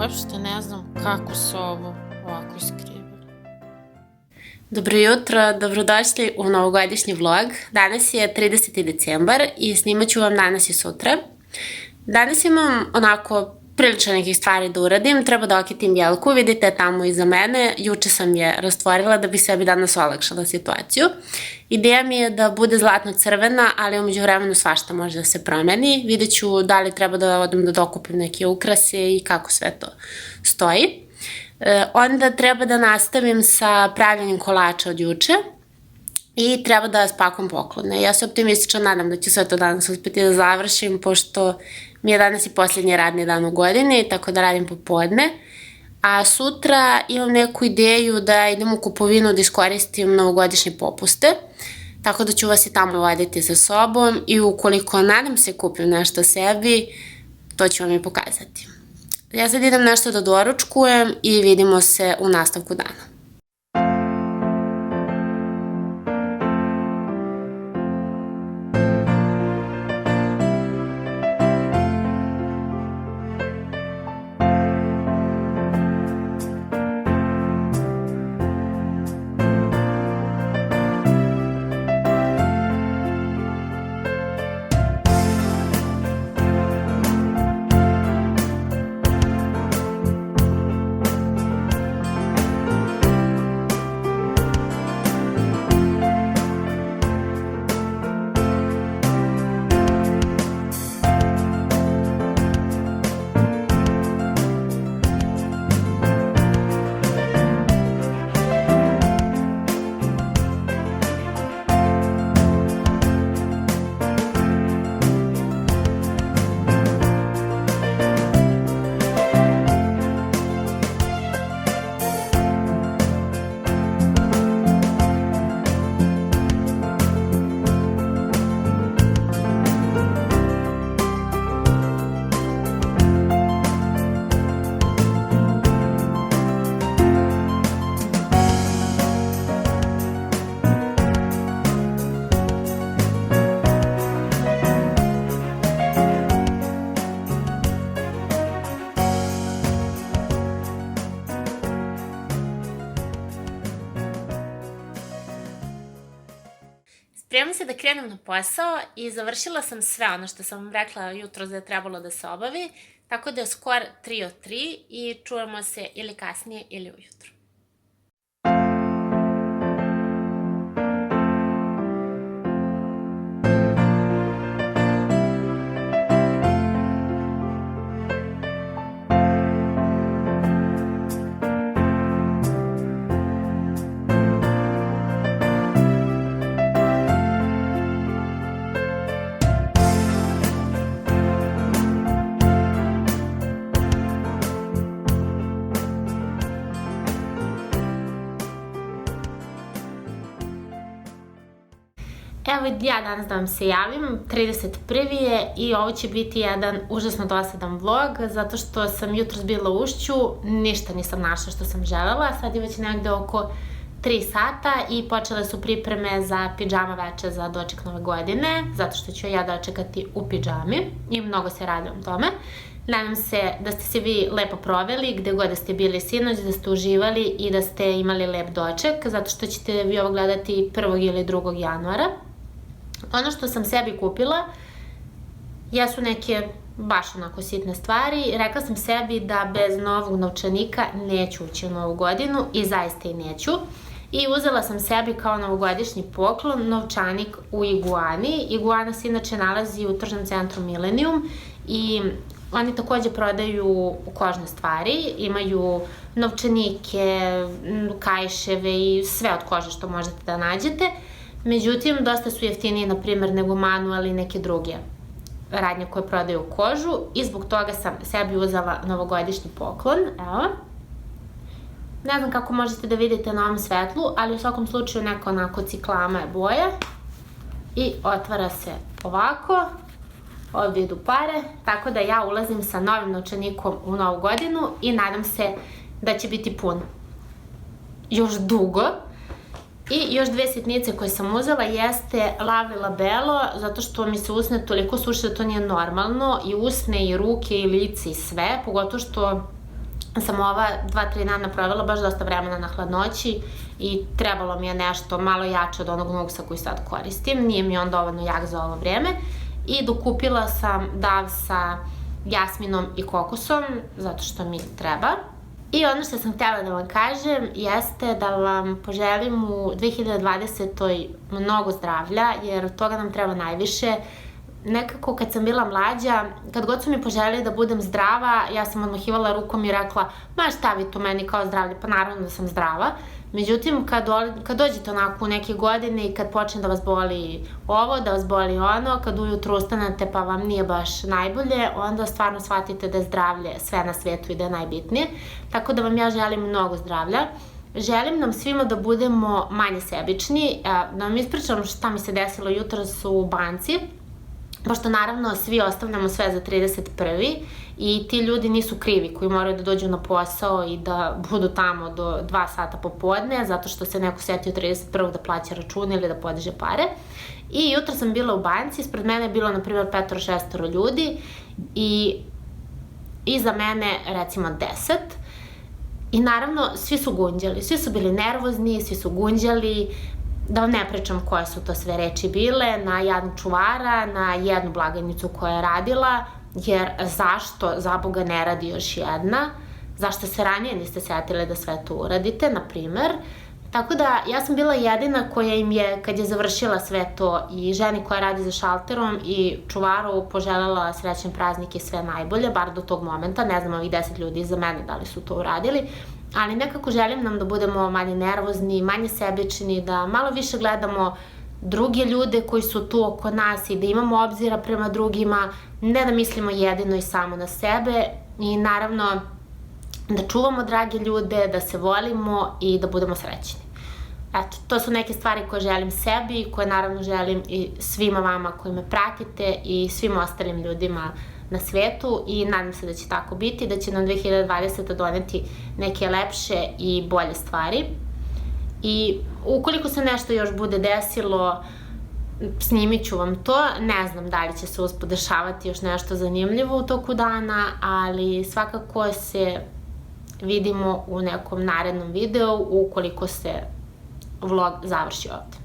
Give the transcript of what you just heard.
Uopšte ne znam kako se ovo ovako iskrivilo. Dobro jutro, dobrodošli u novogodišnji vlog. Danas je 30. decembar i snimat ću vam danas i sutra. Danas imam onako prilično nekih stvari da uradim. Treba da okitim jelku, vidite tamo iza mene. Juče sam je rastvorila da bi sebi danas olakšala situaciju. Ideja mi je da bude zlatno-crvena, ali umeđu vremenu svašta može da se promeni. Vidjet ću da li treba da odem da dokupim neke ukrase i kako sve to stoji. Onda treba da nastavim sa pravljenjem kolača od juče i treba da spakujem poklone. Ja se optimistično nadam da ću sve to danas uspeti da završim, pošto mi je danas i posljednji radni dan u godini, tako da radim popodne. A sutra imam neku ideju da idem u kupovinu da iskoristim novogodišnje popuste, tako da ću vas i tamo voditi sa sobom i ukoliko nadam se kupim nešto sebi, to ću vam i pokazati. Ja sad idem nešto da doručkujem i vidimo se u nastavku dana. Spremam se da krenem na posao i završila sam sve ono što sam vam rekla jutro da je trebalo da se obavi, tako da je skor 3 od 3 i čujemo se ili kasnije ili ujutro. Evo ja danas da vam se javim, 31. je i ovo će biti jedan užasno dosadan vlog, zato što sam jutros bila u Ušću, ništa nisam našla što sam želela, sad je već negde oko 3 sata i počele su pripreme za pidžama veče za doček nove godine, zato što ću ja dočekati u pidžami i mnogo se radujem tome. Nadam se da ste se vi lepo proveli, gde god da ste bili sinoć, da ste uživali i da ste imali lep doček, zato što ćete vi ovo gledati 1. ili 2. januara. Ono što sam sebi kupila jesu neke baš onako sitne stvari. Rekla sam sebi da bez novog novčanika neću ući u novu godinu i zaista i neću. I uzela sam sebi kao novogodišnji poklon novčanik u Iguani. Iguana se inače nalazi u tržnom centru Millennium i oni takođe prodaju kožne stvari. Imaju novčanike, kaiševe i sve od kože što možete da nađete. Međutim, dosta su jeftiniji, na primjer, nego Manuel i neke druge radnje koje prodaju kožu i zbog toga sam sebi uzela novogodišnji poklon. Evo. Ne znam kako možete da vidite na ovom svetlu, ali u svakom slučaju neka onako ciklama je boja. I otvara se ovako. Ovdje idu pare, tako da ja ulazim sa novim novčanikom u novu godinu i nadam se da će biti pun još dugo. I još 2 sitnice koje sam uzela jeste Lave Labelo, zato što mi se usne toliko suše da to nije normalno, i usne, i ruke, i lice, i sve, pogotovo što sam ova 2-3 dana provela baš dosta vremena na hladnoći i trebalo mi je nešto malo jače od onog nuksa koji sad koristim. Nije mi on dovoljno jak za ovo vreme. I dokupila sam DAV sa jasminom i kokosom, zato što mi treba. I ono što sam htjela da vam kažem jeste da vam poželim u 2020. mnogo zdravlja, jer od toga nam treba najviše. Nekako kad sam bila mlađa, kad god su mi poželjeli da budem zdrava, ja sam odmahivala rukom i rekla, ma šta vi to meni kao zdravlje, pa naravno da sam zdrava. Međutim, kad dođete onako u neke godine i kad počne da vas boli ovo, da vas boli ono, kad ujutru ustanete pa vam nije baš najbolje, onda stvarno shvatite da je zdravlje sve na svijetu i da je najbitnije. Tako da vam ja želim mnogo zdravlja. Želim nam svima da budemo manje sebični, da vam ispričam šta mi se desilo jutros u banci. Pošto naravno svi ostavljamo sve za 31. i ti ljudi nisu krivi koji moraju da dođu na posao i da budu tamo do 2 sata popodne zato što se neko setio 31. da plaća račune ili da podiže pare. I jutro sam bila u banci, ispred mene je bilo na primjer 5-6 ljudi i iza mene recimo 10. I naravno svi su gunđali, svi su bili nervozni, svi su gunđali. Da vam ne pričam koje su to sve reči bile, na jednog čuvara, na jednu blagajnicu koja je radila, jer zašto za Boga ne radi još jedna, zašto se ranije niste setili da sve to uradite, na primer. Tako da ja sam bila jedina koja im je, kad je završila sve to, i ženi koja radi za šalterom i čuvaru poželjela srećan praznik i sve najbolje, bar do tog momenta, ne znam ovih 10 ljudi iza mene da li su to uradili, ali nekako želim nam da budemo manje nervozni, manje sebični, da malo više gledamo druge ljude koji su tu oko nas i da imamo obzira prema drugima, ne da mislimo jedino i samo na sebe i naravno da čuvamo drage ljude, da se volimo i da budemo srećni. Eto, to su neke stvari koje želim sebi i koje naravno želim i svima vama koji me pratite i svim ostalim ljudima na svetu i nadam se da će tako biti, da će nam 2020. doneti neke lepše i bolje stvari. I ukoliko se nešto još bude desilo, snimit ću vam to. Ne znam da li će se usput dešavati još nešto zanimljivo u toku dana, ali svakako se vidimo u nekom narednom videu ukoliko se vlog završi ovde.